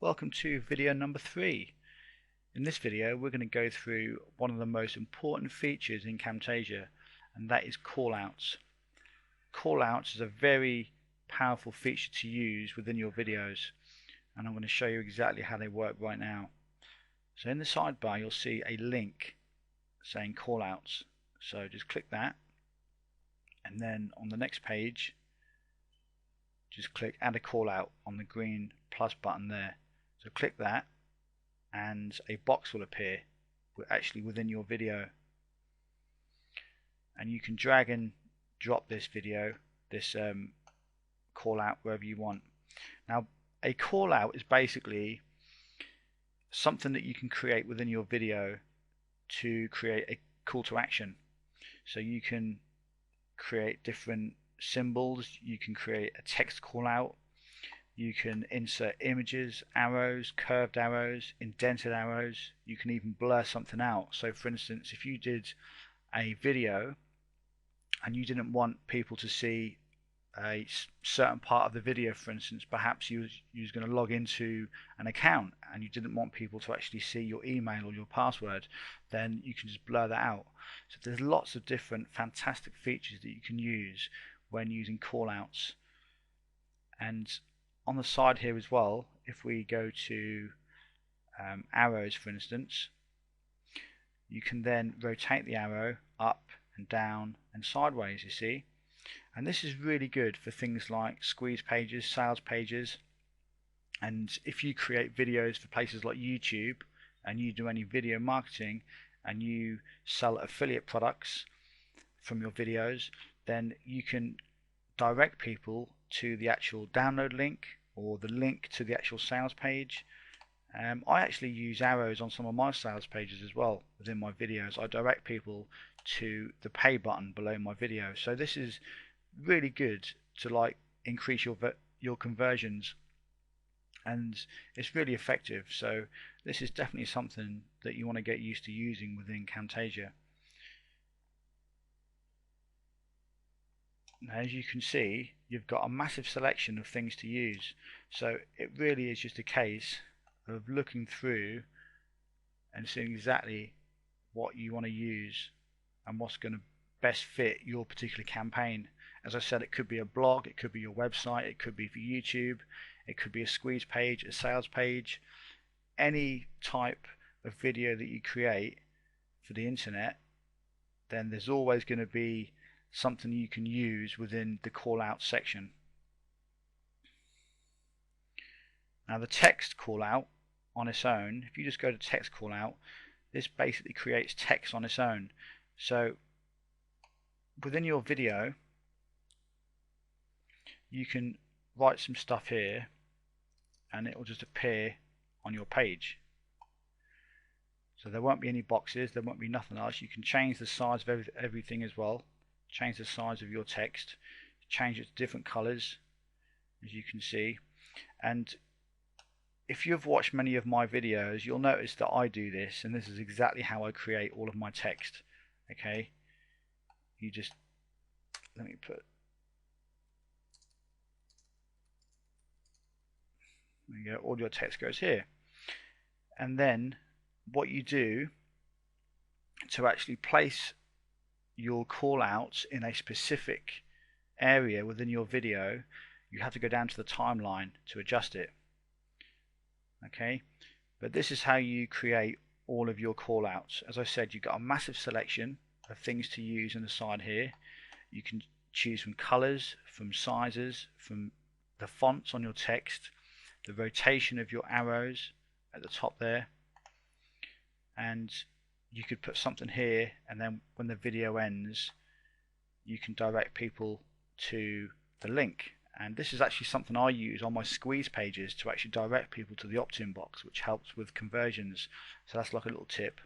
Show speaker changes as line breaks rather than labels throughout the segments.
Welcome to video number 3. In this video we're going to go through one of the most important features in Camtasia, and that is callouts. Callouts is a very powerful feature to use within your videos, and I'm going to show you exactly how they work right now. So in the sidebar you'll see a link saying callouts, so just click that, and then on the next page just click add a callout on the green plus button there. So click that and a box will appear actually within your video, and you can drag and drop this call out wherever you want. Now a call out is basically something that you can create within your video to create a call to action. So you can create different symbols, you can create a text call out, you can insert images, arrows, curved arrows, indented arrows, you can even blur something out. So for instance, if you did a video and you didn't want people to see a certain part of the video, for instance, perhaps you was going to log into an account and you didn't want people to actually see your email or your password, then you can just blur that out. So there's lots of different fantastic features that you can use when using callouts. And on the side here as well, if we go to arrows for instance, you can then rotate the arrow up and down and sideways, you see. And this is really good for things like squeeze pages, sales pages, and if you create videos for places like YouTube and you do any video marketing and you sell affiliate products from your videos, then you can direct people to the actual download link or the link to the actual sales page. I actually use arrows on some of my sales pages as well within my videos. I direct people to the pay button below my video. So this is really good to increase your conversions, and it's really effective. So this is definitely something that you want to get used to using within Camtasia. Now, as you can see, you've got a massive selection of things to use, so it really is just a case of looking through and seeing exactly what you want to use and what's going to best fit your particular campaign. As I said, it could be a blog, it could be your website, it could be for YouTube, it could be a squeeze page, a sales page. Any type of video that you create for the internet, then there's always going to be something you can use within the call out section. Now the text call out on its own, if you just go to text call out, this basically creates text on its own. So within your video you can write some stuff here and it will just appear on your page. So there won't be any boxes, there won't be nothing else. You can change the size of everything as well. Change the size of your text, change it to different colors, as you can see. And if you've watched many of my videos, you'll notice that I do this, and this is exactly how I create all of my text. Okay, you just let me put, there you go, all your text goes here. And then what you do to actually place your call outs in a specific area within your video, you have to go down to the timeline to adjust it. Okay, but this is how you create all of your call outs. As I said, you've got a massive selection of things to use on the side here. You can choose from colors, from sizes, from the fonts on your text, the rotation of your arrows at the top there, and you could put something here, and then when the video ends you can direct people to the link. And this is actually something I use on my squeeze pages to actually direct people to the opt-in box, which helps with conversions. So that's like a little tip.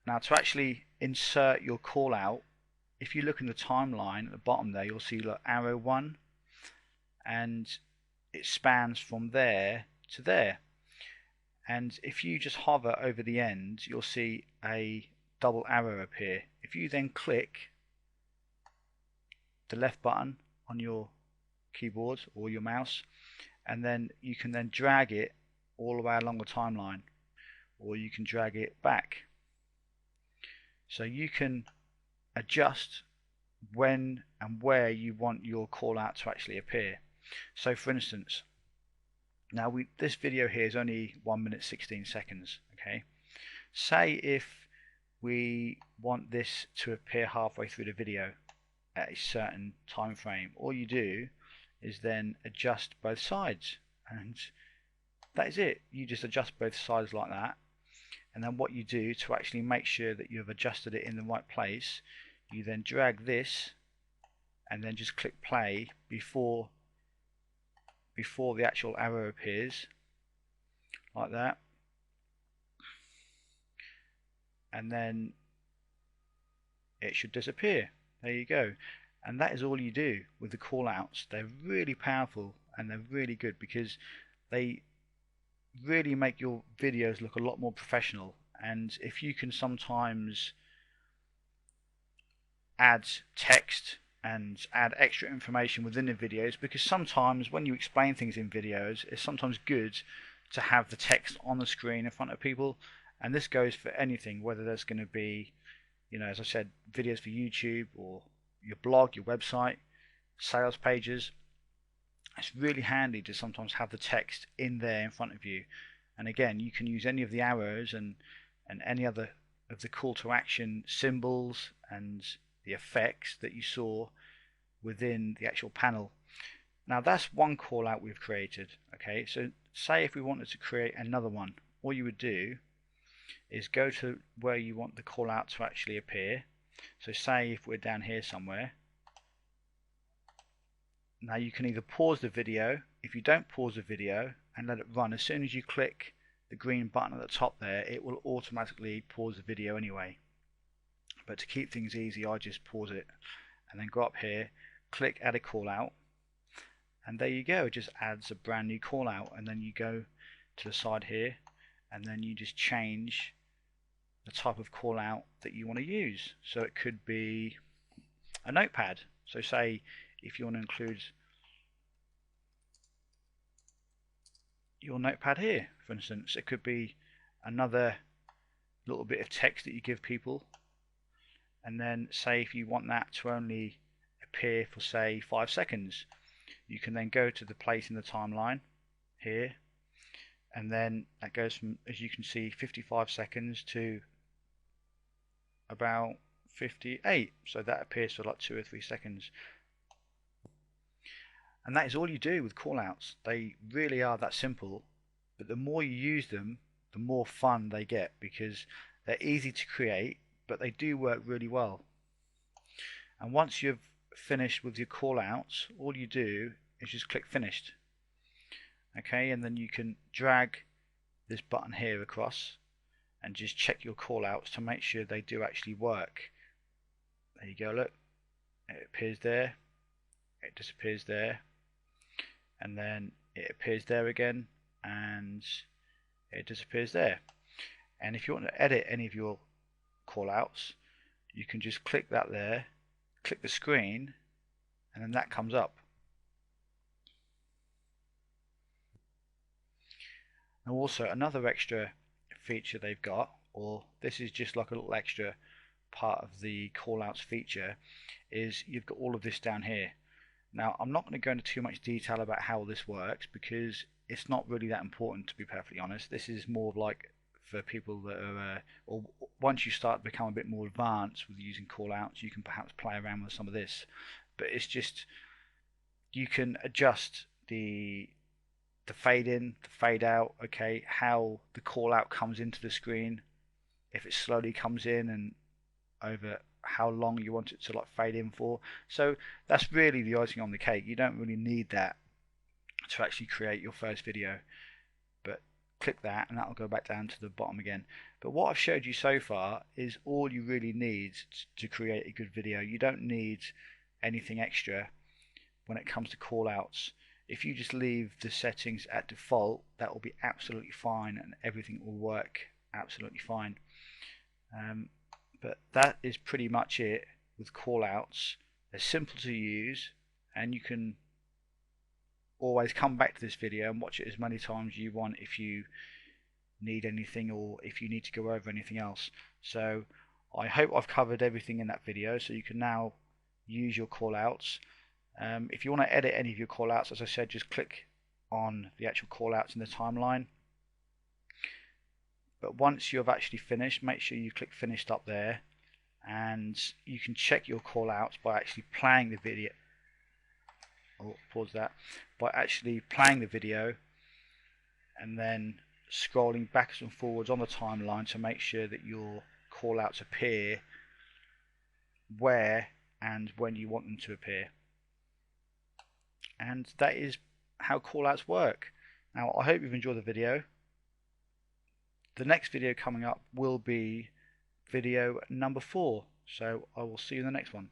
Now to actually insert your call out, if you look in the timeline at the bottom there, you'll see arrow 1, and it spans from there to there. And if you just hover over the end, you'll see a double arrow appear. If you then click the left button on your keyboard or your mouse, and then you can then drag it all the way along the timeline, or you can drag it back. So you can adjust when and where you want your call out to actually appear. So for instance, now this video here is only 1 minute 16 seconds. Okay, say if we want this to appear halfway through the video at a certain time frame, all you do is then adjust both sides, and that is it. You just adjust both sides like that, and then what you do to actually make sure that you've adjusted it in the right place, you then drag this and then just click play before the actual arrow appears, like that, and then it should disappear. There you go. And that is all you do with the callouts. They're really powerful and they're really good because they really make your videos look a lot more professional. And if you can sometimes add text and add extra information within the videos, because sometimes when you explain things in videos, it's sometimes good to have the text on the screen in front of people. And this goes for anything, whether there's going to be, you know, as I said, videos for YouTube or your blog, your website, sales pages. It's really handy to sometimes have the text in there in front of you. And again, you can use any of the arrows and any other of the call to action symbols and the effects that you saw within the actual panel. Now that's one call out we've created. Okay, so say if we wanted to create another one, all you would do is go to where you want the call out to actually appear. So say if we're down here somewhere. Now you can either pause the video. If you don't pause the video and let it run, as soon as you click the green button at the top there, it will automatically pause the video anyway. But to keep things easy, I just pause it and then go up here, click add a call out, and there you go. It just adds a brand new call out, and then you go to the side here and then you just change the type of call out that you want to use. So it could be a notepad. So say if you want to include your notepad here, for instance, it could be another little bit of text that you give people, and then say if you want that to only appear for say 5 seconds, you can then go to the place in the timeline here, and then that goes from, as you can see, 55 seconds to about 58, so that appears for like 2 or 3 seconds. And that is all you do with callouts. They really are that simple, but the more you use them, the more fun they get, because they're easy to create, but they do work really well. And once you've finished with your callouts, all you do is just click finished. Okay, and then you can drag this button here across and just check your callouts to make sure they do actually work. There you go, look, it appears there, it disappears there, and then it appears there again, and it disappears there. And if you want to edit any of your callouts, you can just click that there, click the screen, and then that comes up. And also another extra feature they've got, or this is just like a little extra part of the callouts feature, is you've got all of this down here. Now I'm not going to go into too much detail about how this works because it's not really that important, to be perfectly honest. This is more of like for people that are, or once you start to become a bit more advanced with using callouts, you can perhaps play around with some of this. But it's just, you can adjust the fade in, the fade out, okay, how the call out comes into the screen, if it slowly comes in, and over how long you want it to like fade in for. So that's really the icing on the cake. You don't really need that to actually create your first video, but click that and that'll go back down to the bottom again. But what I've showed you so far is all you really need to create a good video. You don't need anything extra when it comes to callouts. If you just leave the settings at default, that will be absolutely fine and everything will work absolutely fine. But that is pretty much it with callouts. They're simple to use and you can always come back to this video and watch it as many times as you want if you need anything or if you need to go over anything else. So I hope I've covered everything in that video, so you can now use your callouts. If you want to edit any of your callouts, as I said, just click on the actual callouts in the timeline. But once you've actually finished, make sure you click finished up there, and you can check your callouts by actually playing the video. Oh, pause that. By actually playing the video and then scrolling backwards and forwards on the timeline to make sure that your callouts appear where and when you want them to appear. And that is how callouts work. Now, I hope you've enjoyed the video. The next video coming up will be video number 4. So I will see you in the next one.